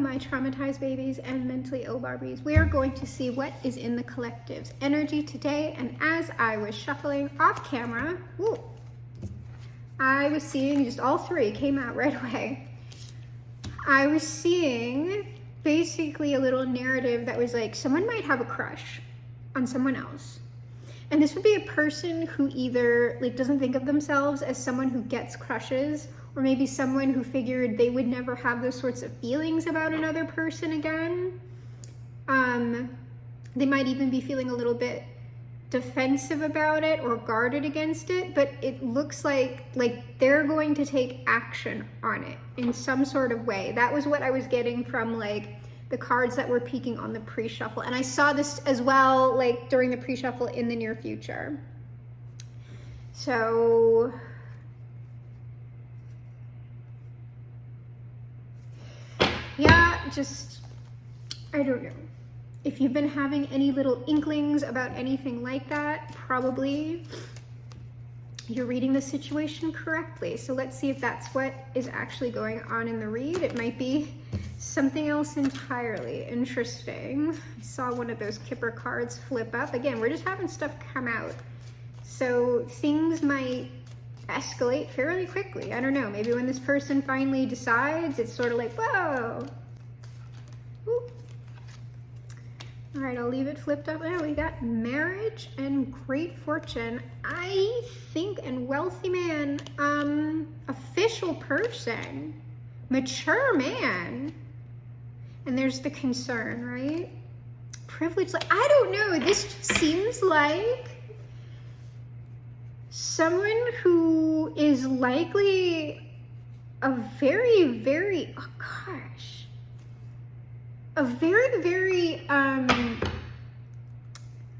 my traumatized babies and mentally ill Barbies. We are going to see what is in the collective's energy today. And as I was shuffling off camera, I was seeing just all three came out right away. I was seeing basically a little narrative that was like, someone might have a crush on someone else. And this would be a person who either like doesn't think of themselves as someone who gets crushes, or maybe someone who figured they would never have those sorts of feelings about another person again. They might even be feeling a little bit defensive about it or guarded against it, but it looks like they're going to take action on it in some sort of way. That was what I was getting from like the cards that were peeking on the pre-shuffle. And I saw this as well, like during the pre-shuffle in the near future. So yeah, just, I don't know. If you've been having any little inklings about anything like that, probably you're reading the situation correctly. So let's see if that's what is actually going on in the read. It might be something else entirely. Interesting. I saw one of those Kipper cards flip up. Again, we're just having stuff come out. So things might escalate fairly quickly. I don't know, maybe when this person finally decides, it's sort of like, whoa. Ooh. All right, I'll leave it flipped up. Now we got marriage and great fortune. I think, and wealthy man, official person, mature man. And there's the concern, right? Privilege, like, I don't know, this just seems like someone who is likely a very, very, oh gosh, a very, very,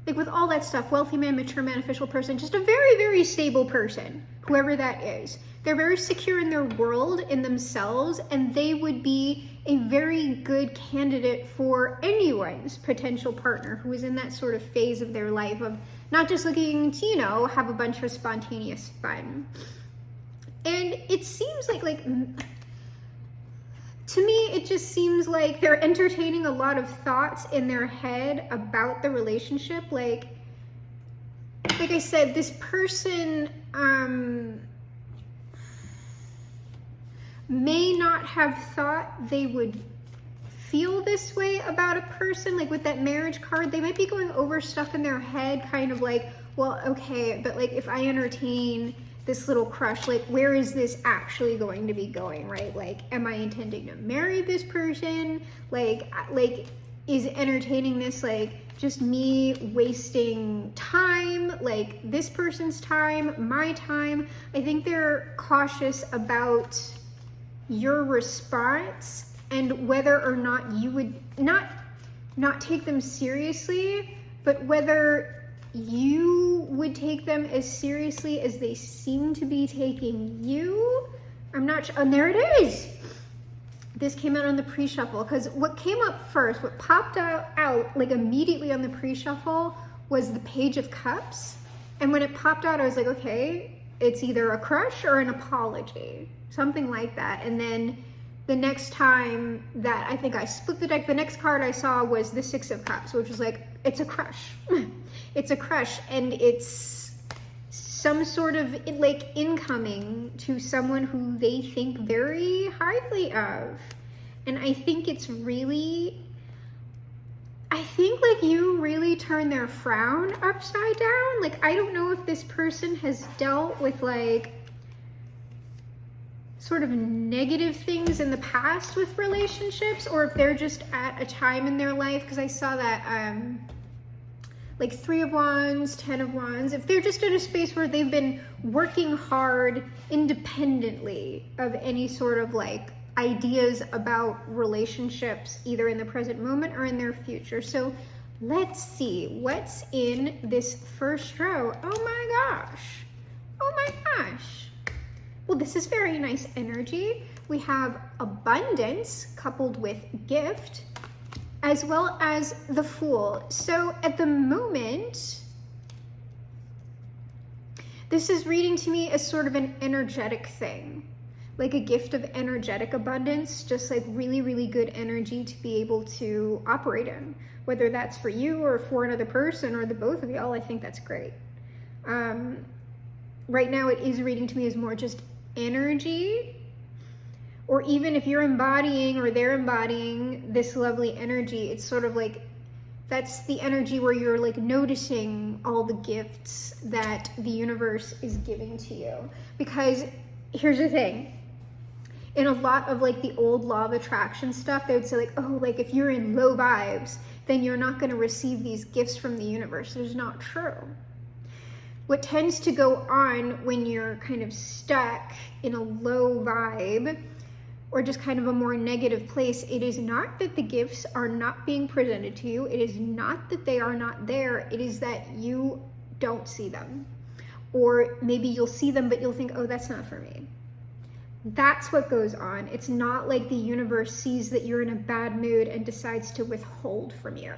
like with all that stuff, wealthy man, mature man, official person, just a very, very stable person, whoever that is. They're very secure in their world, in themselves, and they would be a very good candidate for anyone's potential partner who is in that sort of phase of their life of not just looking to, you know, have a bunch of spontaneous fun. And it seems like to me, it just seems like they're entertaining a lot of thoughts in their head about the relationship. Like I said, this person may not have thought they would feel this way about a person. Like with that marriage card, they might be going over stuff in their head, kind of like, well, okay, but like if I entertain this little crush, like where is this actually going to be going, right? Like, am I intending to marry this person? Like is entertaining this like just me wasting time, like this person's time, my time? I think they're cautious about your response and whether or not you would not take them seriously, but whether you would take them as seriously as they seem to be taking you. I'm not sure. And there it is. This came out on the pre-shuffle, because what came up first, what popped out like immediately on the pre-shuffle was the Page of Cups. And when it popped out, I was like, okay, it's either a crush or an apology, something like that. And then the next time that I think I split the deck, the next card I saw was the Six of Cups, which was like, it's a crush. It's a crush, and it's some sort of like incoming to someone who they think very highly of. And I think it's really, I think like you really turn their frown upside down. Like, I don't know if this person has dealt with like sort of negative things in the past with relationships, or if they're just at a time in their life, because I saw that like 3 of Wands, 10 of Wands, if they're just in a space where they've been working hard independently of any sort of like ideas about relationships, either in the present moment or in their future. So let's see what's in this first row. Oh my gosh. Oh my gosh. Well, this is very nice energy. We have abundance coupled with gift, as well as the Fool. So at the moment, this is reading to me as sort of an energetic thing. like a gift of energetic abundance, just like really, really good energy to be able to operate in. Whether that's for you or for another person or the both of y'all, I think that's great. Right now it is reading to me as more just energy, or even if you're embodying or they're embodying this lovely energy, it's sort of like that's the energy where you're like noticing all the gifts that the universe is giving to you. Because here's the thing, in a lot of like the old law of attraction stuff, they would say like, oh, like if you're in low vibes, then you're not going to receive these gifts from the universe. It's not true. What tends to go on when you're kind of stuck in a low vibe or just kind of a more negative place, it is not that the gifts are not being presented to you. It is not that they are not there. It is that you don't see them. Or maybe you'll see them, but you'll think, oh, that's not for me. That's what goes on. It's not like the universe sees that you're in a bad mood and decides to withhold from you.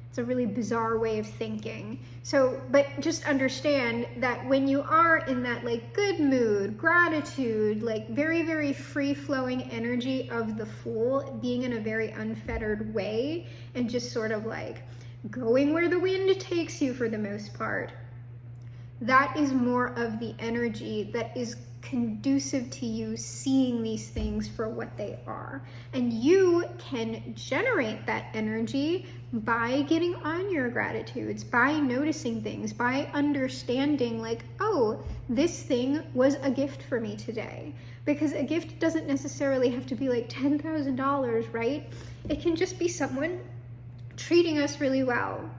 It's a really bizarre way of thinking. So, but just understand that when you are in that like good mood, gratitude, like very, very free flowing energy of the Fool, being in a very unfettered way and just sort of like going where the wind takes you for the most part, that is more of the energy that is conducive to you seeing these things for what they are. And you can generate that energy by getting on your gratitudes, by noticing things, by understanding like, oh, this thing was a gift for me today. Because a gift doesn't necessarily have to be like $10,000, right? It can just be someone treating us really well.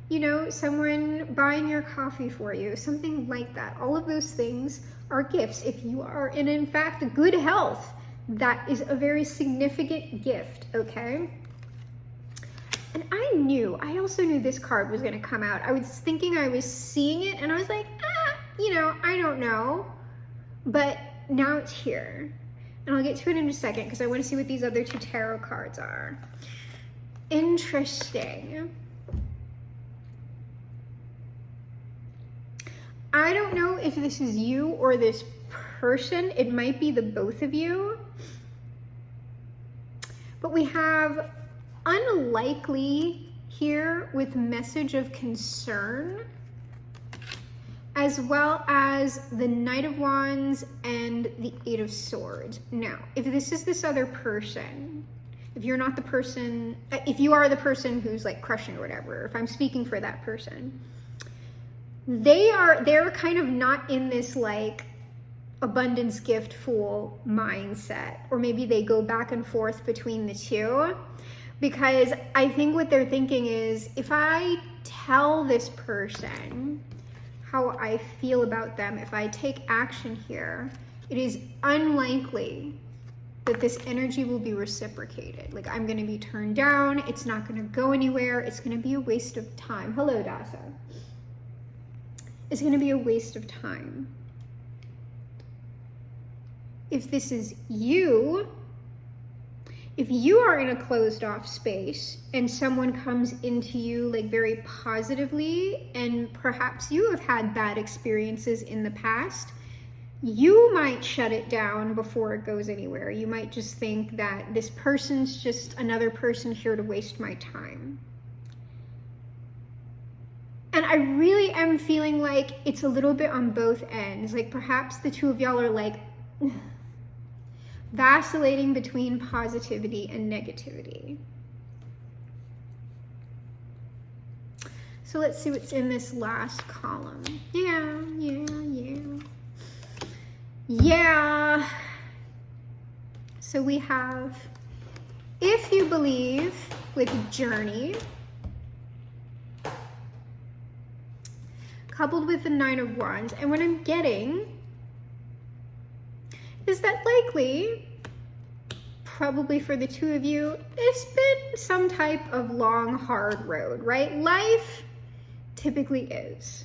You know, someone buying your coffee for you, something like that. All of those things are gifts. If you are in fact good health, that is a very significant gift, okay? And I also knew this card was going to come out. I was thinking I was seeing it and I was like, you know, I don't know. But now it's here. And I'll get to it in a second because I want to see what these other two tarot cards are. Interesting. I don't know if this is you or this person. It might be the both of you. But we have unlikely here with message of concern, as well as the Knight of Wands and the Eight of Swords. Now, if this is this other person, if you're not the person, if you are the person who's like crushing or whatever, if I'm speaking for that person, they're kind of not in this like abundance gift Fool mindset, or maybe they go back and forth between the two, because I think what they're thinking is, if I tell this person how I feel about them, if I take action here, it is unlikely that this energy will be reciprocated. Like, I'm going to be turned down. It's not going to go anywhere. It's going to be a waste of time. Hello, Dasa. It's going to be a waste of time. If this is you, if you are in a closed off space and someone comes into you like very positively, and perhaps you have had bad experiences in the past, you might shut it down before it goes anywhere. You might just think that this person's just another person here to waste my time. And I really am feeling like it's a little bit on both ends. Like perhaps the two of y'all are like vacillating between positivity and negativity. So let's see what's in this last column. Yeah. So we have, if you believe, with Journey, coupled with the Nine of Wands. And what I'm getting is that likely, probably for the two of you, it's been some type of long, hard road, right? Life typically is.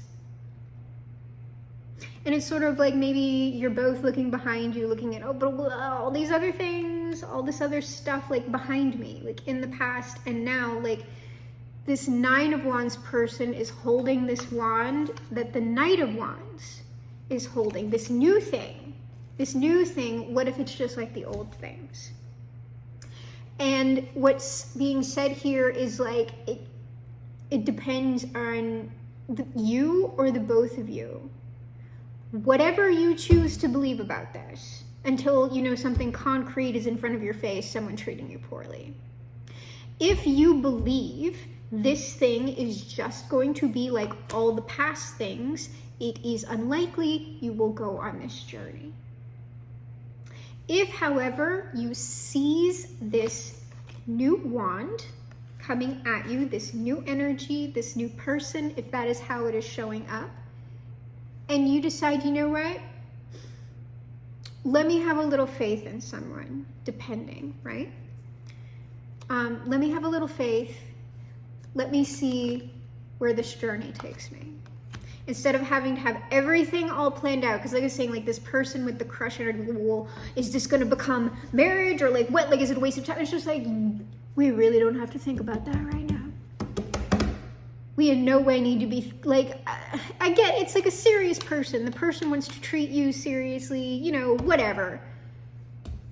And it's sort of like maybe you're both looking behind you, looking at, oh, but all these other things, all this other stuff like behind me, like in the past and now, like this Nine of Wands person is holding this wand that the Knight of Wands is holding, this new thing This new thing, what if it's just like the old things? And what's being said here is like, it depends on you or the both of you. Whatever you choose to believe about this, until you know something concrete is in front of your face, someone treating you poorly. If you believe this thing is just going to be like all the past things, it is unlikely you will go on this journey. If, however, you seize this new wand coming at you, this new energy, this new person, if that is how it is showing up, and you decide, you know what? Let me have a little faith in someone, depending, right? Let me have a little faith. Let me see where this journey takes me. Instead of having to have everything all planned out, because like I was saying, like this person with the crush energy, well, is this going to become marriage, or like what? Like, is it a waste of time? It's just like, we really don't have to think about that right now. We in no way need to be like, I get it's like a serious person. The person wants to treat you seriously, you know, whatever.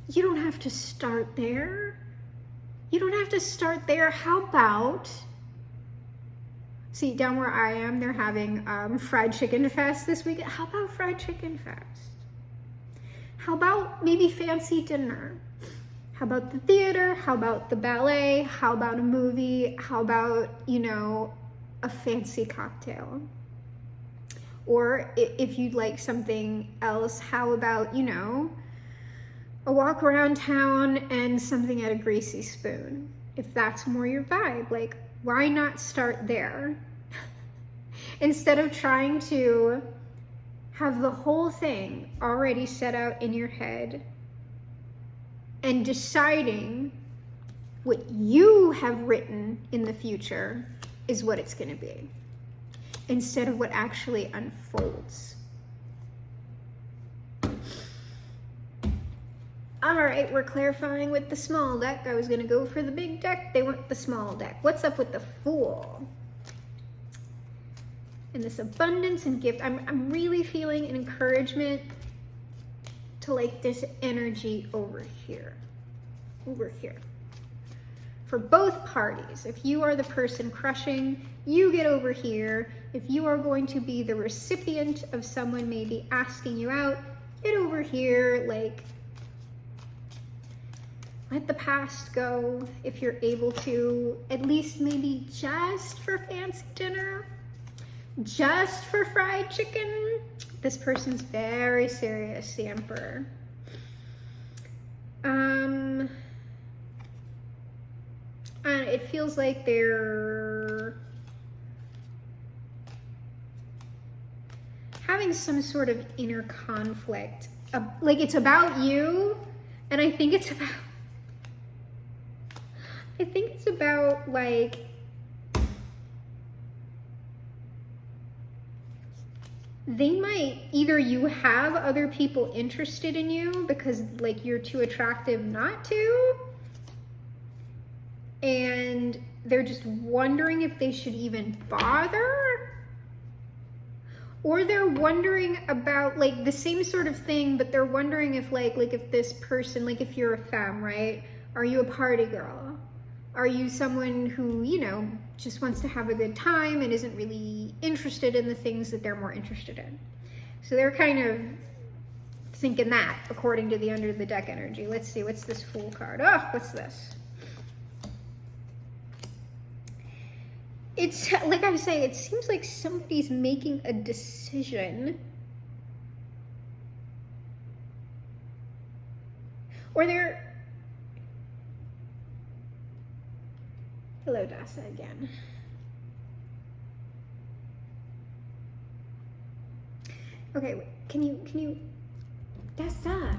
You don't have to start there. You don't have to start there. How about, see, down where I am, they're having fried chicken fest this weekend. How about fried chicken fest? How about maybe fancy dinner? How about the theater? How about the ballet? How about a movie? How about, you know, a fancy cocktail? Or if you'd like something else, how about, you know, a walk around town and something at a Greasy Spoon? If that's more your vibe, like, why not start there? Instead of trying to have the whole thing already set out in your head and deciding what you have written in the future is what it's going to be, instead of what actually unfolds. All right, we're clarifying with the small deck. I was going to go for the big deck. They went the small deck. What's up with the Fool? And this abundance and gift. I'm really feeling an encouragement to like this energy over here. Over here. For both parties. If you are the person crushing, you get over here. If you are going to be the recipient of someone maybe asking you out, get over here. Like, let the past go if you're able to, at least maybe just for fancy dinner, just for fried chicken. This person's very serious, the Emperor. And it feels like they're having some sort of inner conflict. Like, it's about you, and I think it's about like, they might, either you have other people interested in you because like you're too attractive not to, and they're just wondering if they should even bother, or they're wondering about like the same sort of thing, but they're wondering if like if this person, like if you're a femme, right? Are you a party girl? Are you someone who, you know, just wants to have a good time and isn't really interested in the things that they're more interested in? So they're kind of thinking that, according to the under the deck energy. Let's see, what's this Fool card? Oh, what's this? It's, like I was saying, it seems like somebody's making a decision. Or they're... Hello, Dasa again. Okay, wait, can you, Dasa.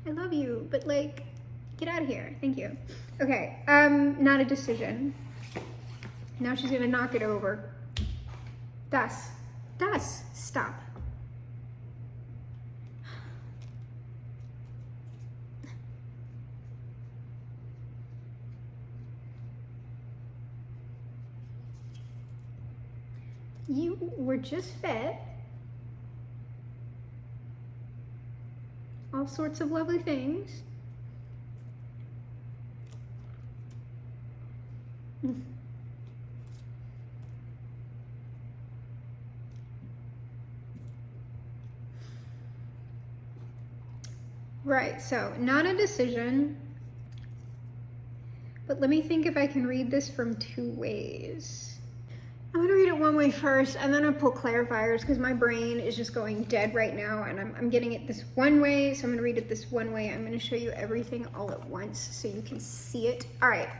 I love you, but like, get out of here, thank you. Okay, not a decision. Now she's gonna knock it over. Das, stop. You were just fed all sorts of lovely things. Right, so not a decision, but let me think if I can read this from two ways. I'm gonna read it one way first, and then I'll pull clarifiers because my brain is just going dead right now, and I'm getting it this one way, so I'm gonna read it this one way. I'm gonna show you everything all at once so you can see it. All right.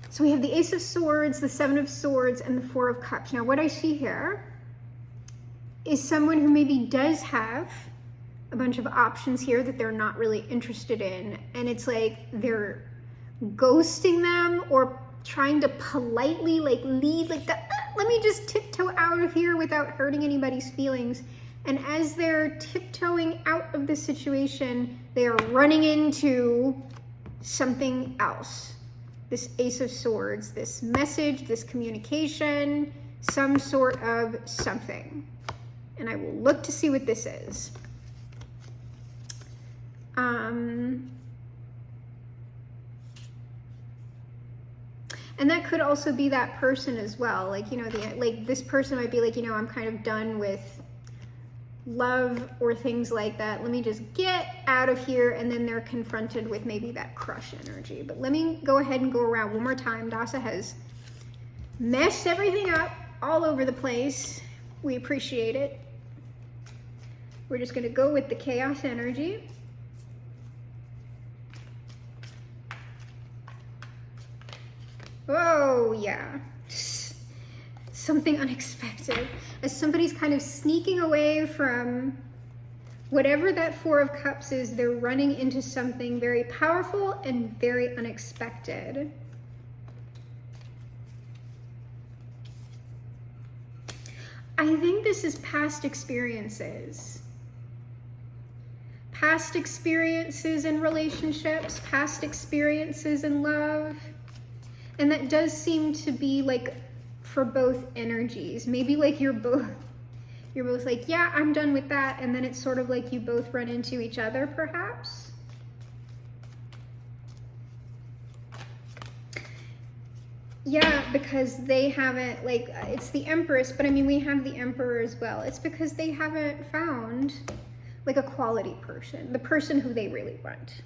So we have the Ace of Swords, the Seven of Swords, and the Four of Cups. Now what I see here is someone who maybe does have a bunch of options here that they're not really interested in, and it's like they're ghosting them or trying to politely like lead like the, let me just tiptoe out of here without hurting anybody's feelings. And as they're tiptoeing out of the situation, they are running into something else. This Ace of Swords, this message, this communication, some sort of something. And I will look to see what this is. And that could also be that person as well. Like, you know, like this person might be like, you know, I'm kind of done with love or things like that. Let me just get out of here. And then they're confronted with maybe that crush energy. But let me go ahead and go around one more time. Dasa has messed everything up all over the place. We appreciate it. We're just going to go with the chaos energy. Oh, yeah. Something unexpected. As somebody's kind of sneaking away from whatever that Four of Cups is, they're running into something very powerful and very unexpected. I think this is past experiences. Past experiences in relationships, past experiences in love. And that does seem to be like for both energies. Maybe like you're both like, yeah, I'm done with that. And then it's sort of like you both run into each other, perhaps. Yeah, because they haven't, like, it's the Empress, but I mean, we have the Emperor as well. It's because they haven't found like a quality person, the person who they really want.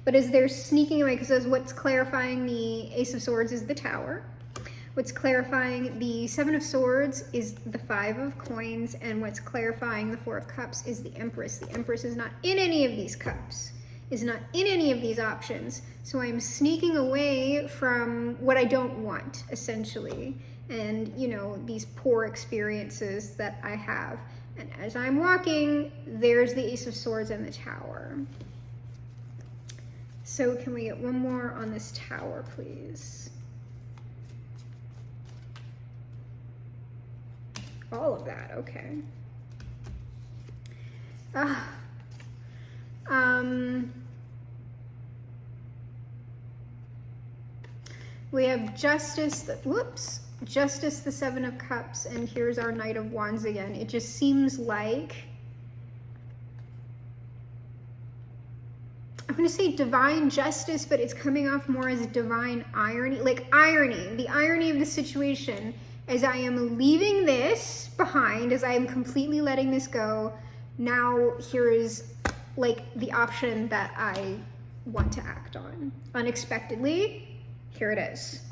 But as they're sneaking away, because what's clarifying the Ace of Swords is the Tower. What's clarifying the Seven of Swords is the Five of Coins. And what's clarifying the Four of Cups is the Empress. The Empress is not in any of these cups, is not in any of these options. So I'm sneaking away from what I don't want, essentially. And, you know, these poor experiences that I have. And as I'm walking, there's the Ace of Swords and the Tower. So can we get one more on this Tower, please? All of that, okay. We have Justice, Justice, the Seven of Cups, and here's our Knight of Wands again. It just seems like, I'm going to say divine justice, but it's coming off more as divine irony. Like irony, the irony of the situation. As I am leaving this behind, as I am completely letting this go, now here is like the option that I want to act on. Unexpectedly, here it is.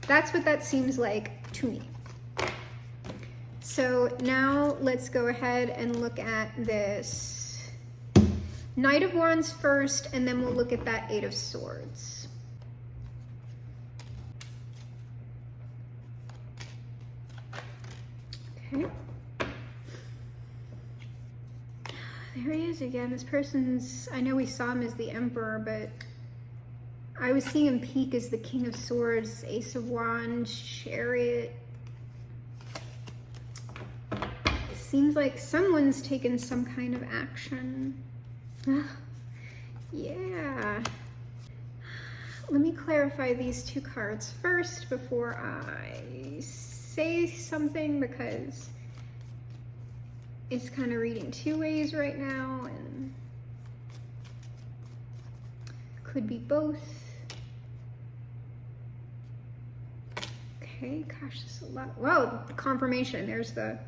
That's what that seems like to me. So now let's go ahead and look at this Knight of Wands first, and then we'll look at that Eight of Swords. Okay. There he is again. This person's, I know we saw him as the Emperor, but I was seeing him peak as the King of Swords, Ace of Wands, Chariot. It seems like someone's taken some kind of action. Yeah. Let me clarify these two cards first before I say something, because it's kind of reading two ways right now, and could be both. Okay, gosh, this is a lot. Whoa, confirmation. There's the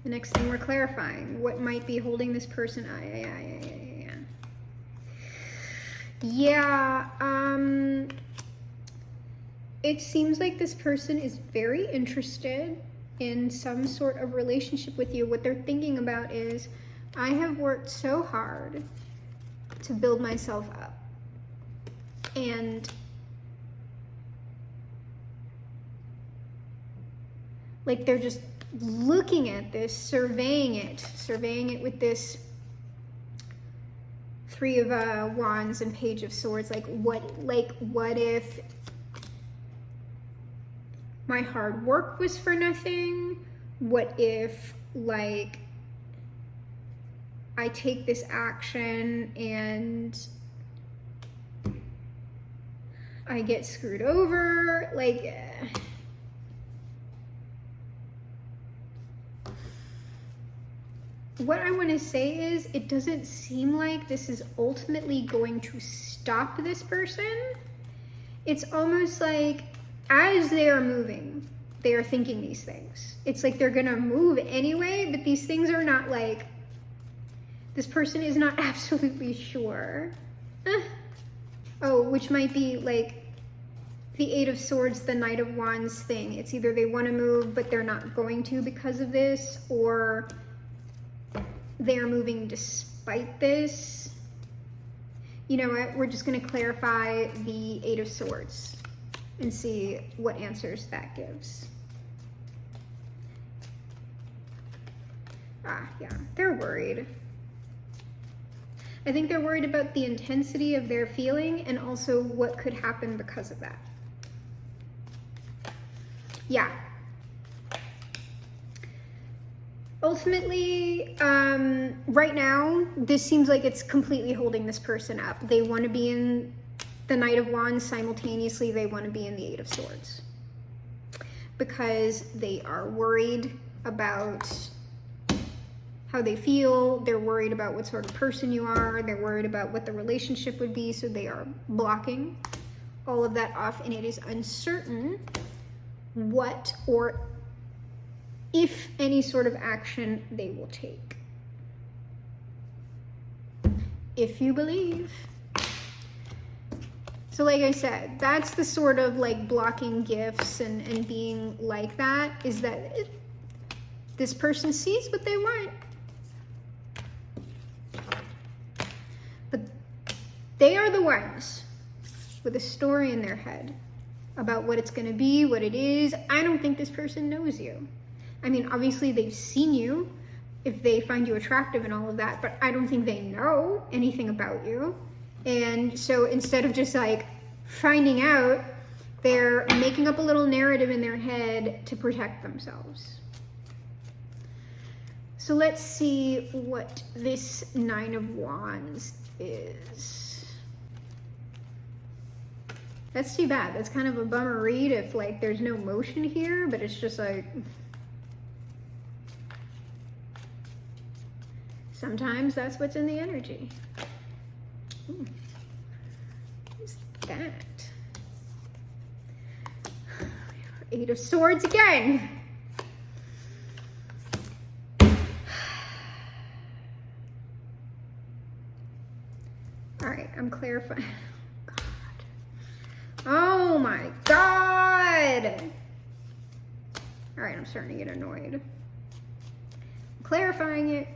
next thing we're clarifying. What might be holding this person? Yeah, it seems like this person is very interested in some sort of relationship with you. What they're thinking about is, I have worked so hard to build myself up, and like they're just looking at this, surveying it with this Three of Wands and Page of Swords. Like what if my hard work was for nothing? What if, like, I take this action and I get screwed over? Like, what I want to say is, it doesn't seem like this is ultimately going to stop this person. It's almost like as they are moving, they are thinking these things. It's like they're gonna move anyway, but these things are not like, this person is not absolutely sure. Oh, which might be like the Eight of Swords, the Knight of Wands thing. It's either they want to move, but they're not going to because of this, or they're moving despite this. You know what? We're just going to clarify the Eight of Swords and see what answers that gives. Yeah, they're worried. I think they're worried about the intensity of their feeling and also what could happen because of that. Yeah. Ultimately, right now, this seems like it's completely holding this person up. They want to be in the Knight of Wands, simultaneously they want to be in the Eight of Swords, because they are worried about how they feel. They're worried about what sort of person you are. They're worried about what the relationship would be, so they are blocking all of that off, and it is uncertain what or if any sort of action they will take. If you believe. So like I said, that's the sort of like blocking gifts and being like that, is that this person sees what they want. But they are the ones with a story in their head about what it's going to be, what it is. I don't think this person knows you. I mean, obviously they've seen you if they find you attractive and all of that, but I don't think they know anything about you. And so instead of just like finding out, they're making up a little narrative in their head to protect themselves. So let's see what this Nine of Wands is. That's too bad. That's kind of a bummer read if like there's no motion here, but it's just like, sometimes that's what's in the energy. Ooh. What's that? Eight of Swords again. All right, I'm clarifying. God. Oh my God. All right, I'm starting to get annoyed. I'm clarifying it.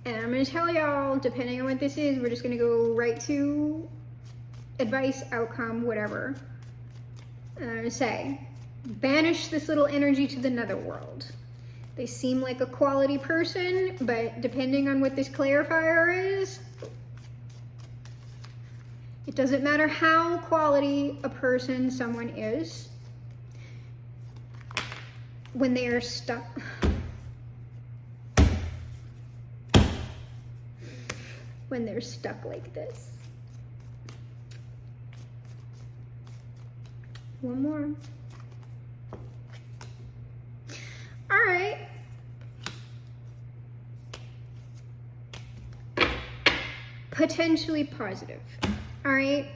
And I'm going to tell y'all, depending on what this is, we're just going to go right to advice, outcome, whatever. And I'm going to say, banish this little energy to the netherworld. They seem like a quality person, but depending on what this clarifier is, it doesn't matter how quality a person someone is, when they are stuck. When they're stuck like this. One more. All right. potentially positive. All right.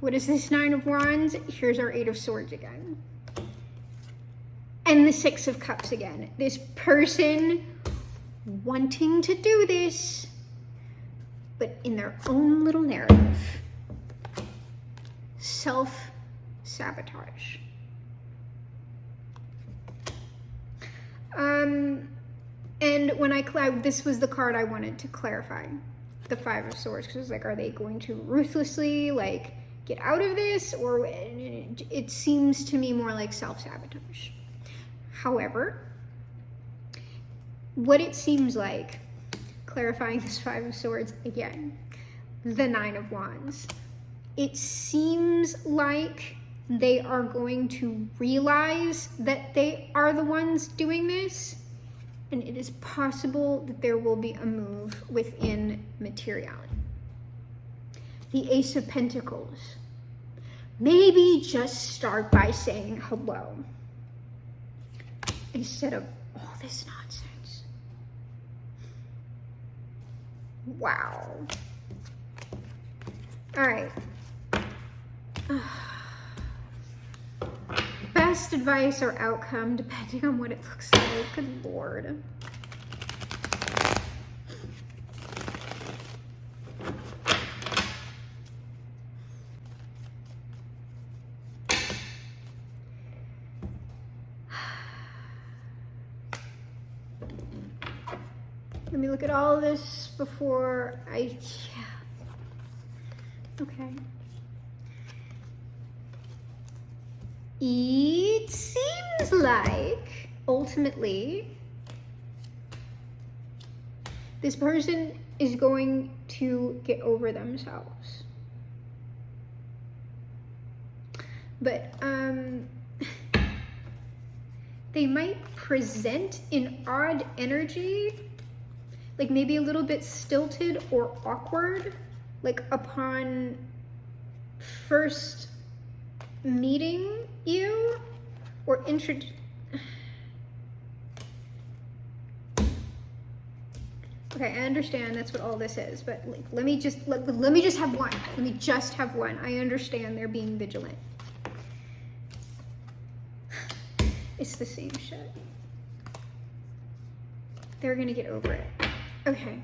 What is this Nine of Wands? Here's our Eight of Swords again. And the Six of Cups again. This person wanting to do this, but in their own little narrative. Self-sabotage. And when this was the card I wanted to clarify. The Five of Swords. Because it was like, are they going to ruthlessly, like, get out of this? Or it seems to me more like self-sabotage. However, what it seems like, clarifying this Five of Swords again, the Nine of Wands, it seems like they are going to realize that they are the ones doing this, and it is possible that there will be a move within materiality. The Ace of Pentacles. Maybe just start by saying hello instead of all this nonsense. Wow. All right. Best advice or outcome, depending on what it looks like. Good Lord. Let me look at all of this before I, okay. It seems like, ultimately, this person is going to get over themselves. But, they might present in odd energy, like maybe a little bit stilted or awkward, like upon first meeting you or okay, I understand that's what all this is, but like, let me just have one. Let me just have one. I understand they're being vigilant. It's the same shit. They're gonna get over it. Okay.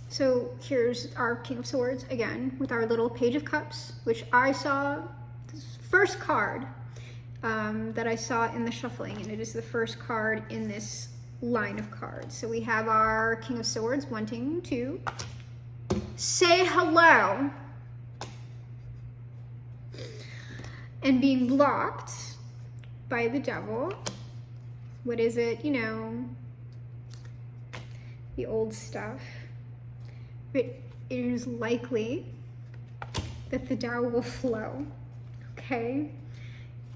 So here's our King of Swords again with our little Page of Cups, which I saw, this first card that I saw in the shuffling, and it is the first card in this line of cards. So we have our King of Swords wanting to say hello and being blocked by the Devil. What is it? You know, the old stuff. But it is likely that the Tao will flow, okay?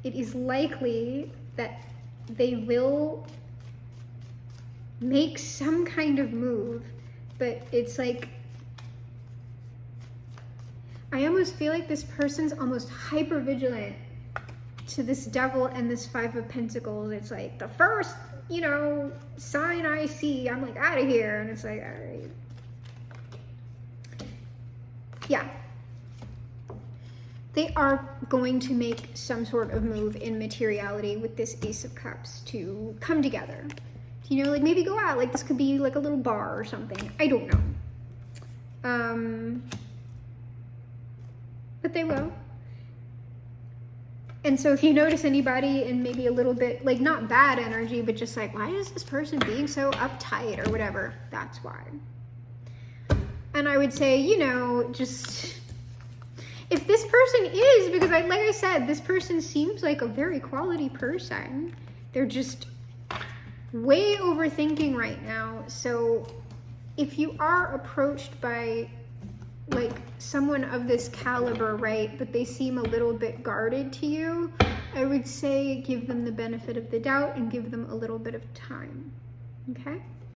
It is likely that they will make some kind of move, but it's like, I almost feel like this person's almost hyper vigilant to this Devil and this Five of Pentacles. It's like the first, you know, sign I see, I'm like out of here. And it's like, all right. Yeah. They are going to make some sort of move in materiality with this Ace of Cups to come together. You know, like maybe go out, like this could be like a little bar or something. I don't know. But they will. And so if you notice anybody in maybe a little bit, like not bad energy, but just like, why is this person being so uptight or whatever? That's why. And I would say, you know, just, if this person is, because like I said, this person seems like a very quality person. They're just way overthinking right now. So if you are approached by like someone of this caliber, right, but they seem a little bit guarded to you, I would say give them the benefit of the doubt and give them a little bit of time, okay?